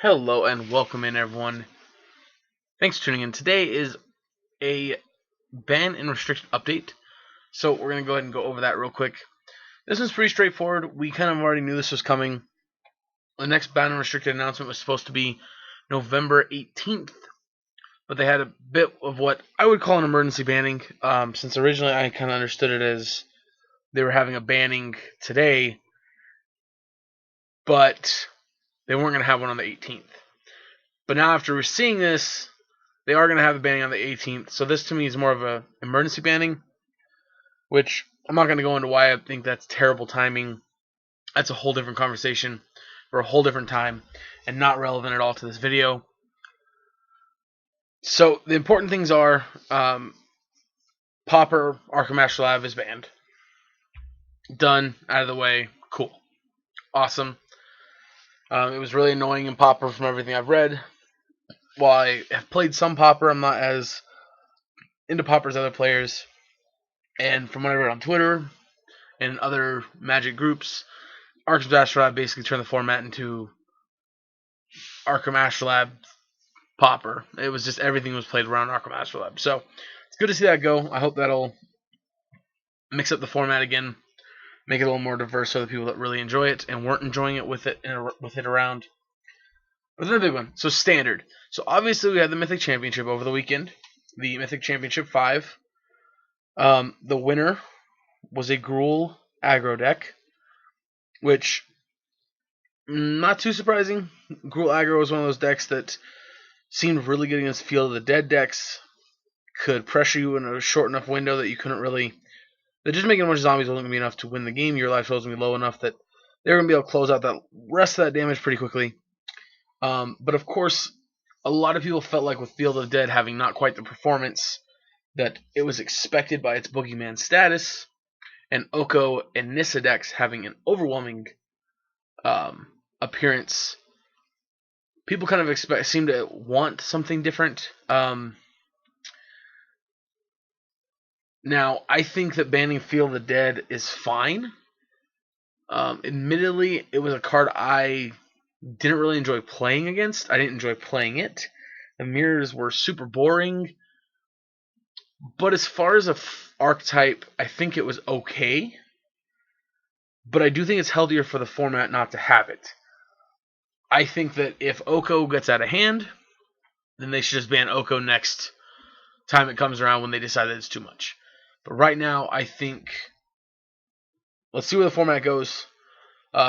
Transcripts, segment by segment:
Hello and welcome in, everyone. Thanks for tuning in. Today is a ban and restriction update, so we're going to go ahead and go over that real quick. This is pretty straightforward. We kind of already knew this was coming. The next ban and restricted announcement was supposed to be November 18th, but they had a bit of what I would call an emergency banning, since originally I kind of understood it as they were having a banning today, but they weren't going to have one on the 18th. But now after seeing this, they are going to have a banning on the 18th, so this to me is more of a emergency banning, which I'm not going to go into why I think that's terrible timing. That's a whole different conversation for a whole different time and not relevant at all to this video. So the important things are Pauper Arkham Astrolabe is banned. Done, out of the way, cool. Awesome. It was really annoying in Pauper from everything I've read. While I have played some Pauper, I'm not as into Pauper as other players. And from what I read on Twitter and other Magic groups, Arkham Astrolabe basically turned the format into Arkham Astrolabe Pauper. It was just everything was played around Arkham Astrolabe. So it's good to see that go. I hope that'll mix up the format again, make it a little more diverse for the people that really enjoy it and weren't enjoying it with it around. But then the big one. So standard. So obviously we had the Mythic Championship over the weekend. The Mythic Championship 5. The winner was a Gruul aggro deck, which, not too surprising. Gruul aggro was one of those decks that seemed really good against Field of the Dead decks. Could pressure you in a short enough window that you couldn't really. That just making a bunch of zombies wasn't going to be enough to win the game. Your life was going to be low enough that they were going to be able to close out that rest of that damage pretty quickly. But of course, a lot of people felt like with Field of the Dead having not quite the performance that it was expected by its Boogeyman status, and Oko and Nissa decks having an overwhelming appearance, people kind of seem to want something different. Now, I think that banning Field of the Dead is fine. Admittedly, it was a card I didn't really enjoy playing against. I didn't enjoy playing it. The mirrors were super boring. But as far as archetype, I think it was okay. But I do think it's healthier for the format not to have it. I think that if Oko gets out of hand, then they should just ban Oko next time it comes around when they decide that it's too much. But right now, I think, let's see where the format goes.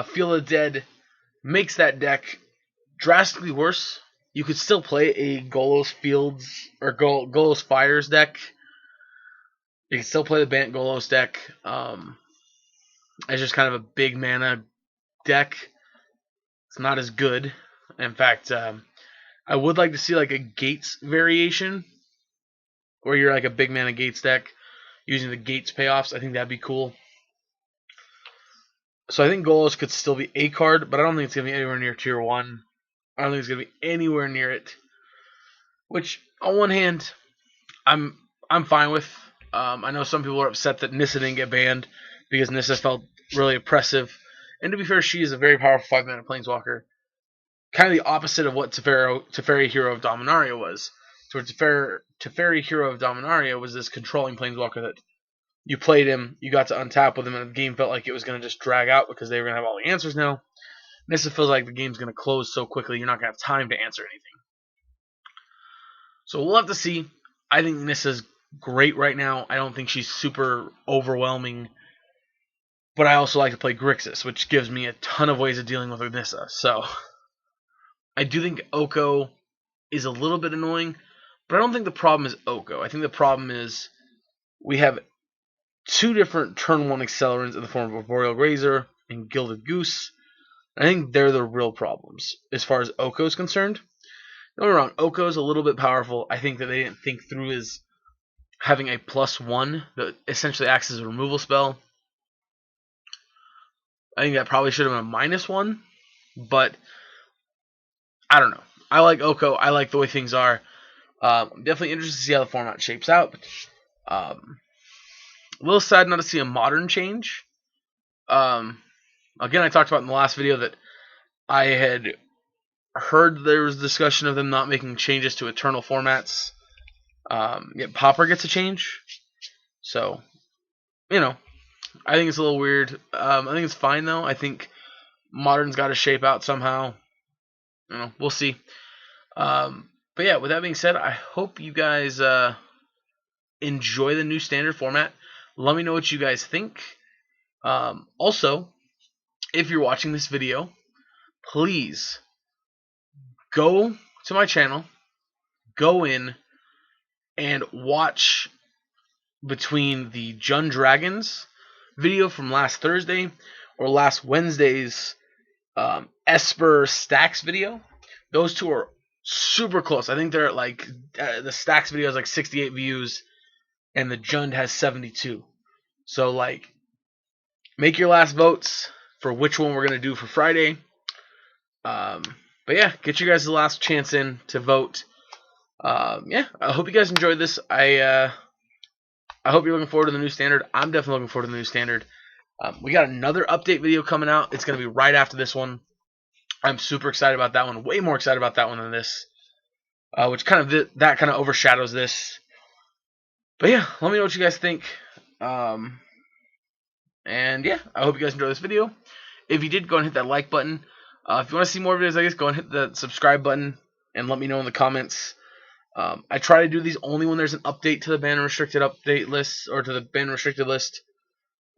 Field of the Dead makes that deck drastically worse. You could still play a Golos Fields or Golos Fires deck. You can still play the Bant Golos deck. It's just kind of a big mana deck. It's not as good. In fact, I would like to see like a Gates variation, where you're like a big mana Gates deck using the Gates payoffs. I think that'd be cool. So I think Golos could still be a card, but I don't think it's going to be anywhere near tier 1. I don't think it's going to be anywhere near it. Which, on one hand, I'm fine with. I know some people are upset that Nissa didn't get banned because Nissa felt really oppressive. And to be fair, she is a very powerful 5-mana Planeswalker. Kind of the opposite of what Teferi Hero of Dominaria was. So Teferi Hero of Dominaria was this controlling Planeswalker that you played him, you got to untap with him, and the game felt like it was going to just drag out because they were going to have all the answers now. Nissa feels like the game's going to close so quickly, you're not going to have time to answer anything. So we'll have to see. I think Nissa's great right now. I don't think she's super overwhelming. But I also like to play Grixis, which gives me a ton of ways of dealing with Nissa. So I do think Oko is a little bit annoying, but I don't think the problem is Oko. I think the problem is we have two different turn 1 accelerants in the form of Arboreal Razor and Gilded Goose. I think they're the real problems as far as Oko is concerned. Don't get me wrong, Oko is a little bit powerful. I think that they didn't think through as having a +1 that essentially acts as a removal spell. I think that probably should have been a -1, but I don't know. I like Oko. I like the way things are. I'm definitely interested to see how the format shapes out. But, a little sad not to see a modern change. Again, I talked about in the last video that I had heard there was discussion of them not making changes to Eternal formats. Yet Pauper gets a change. So, I think it's a little weird. I think it's fine, though. I think Modern's got to shape out somehow. We'll see. But yeah, with that being said, I hope you guys enjoy the new standard format. Let me know what you guys think. Also, if you're watching this video, please go to my channel, go in, and watch between the Jund Dragons video from last Thursday or last Wednesday's Esper Stacks video. Those two are super close. I think they're at like the Stacks video has like 68 views and the Jund has 72. So like, make your last votes for which one we're gonna do for Friday. But yeah, get you guys the last chance in to vote. Yeah, I hope you guys enjoyed this. I hope you're looking forward to the new standard. I'm definitely looking forward to the new standard. We got another update video coming out. It's going to be right after this one. I'm super excited about that one. Way more excited about that one than this. Which kind of overshadows this. But yeah, let me know what you guys think. And yeah, I hope you guys enjoyed this video. If you did, go and hit that like button. If you want to see more videos, I guess go and hit the subscribe button and let me know in the comments. I try to do these only when there's an update to the ban restricted update list or to the ban restricted list.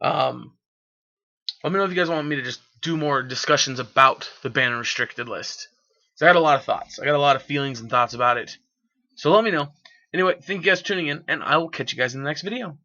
Let me know if you guys want me to just do more discussions about the ban restricted list. So I got a lot of thoughts. I got a lot of feelings and thoughts about it. So let me know. Anyway, thank you guys for tuning in, and I will catch you guys in the next video.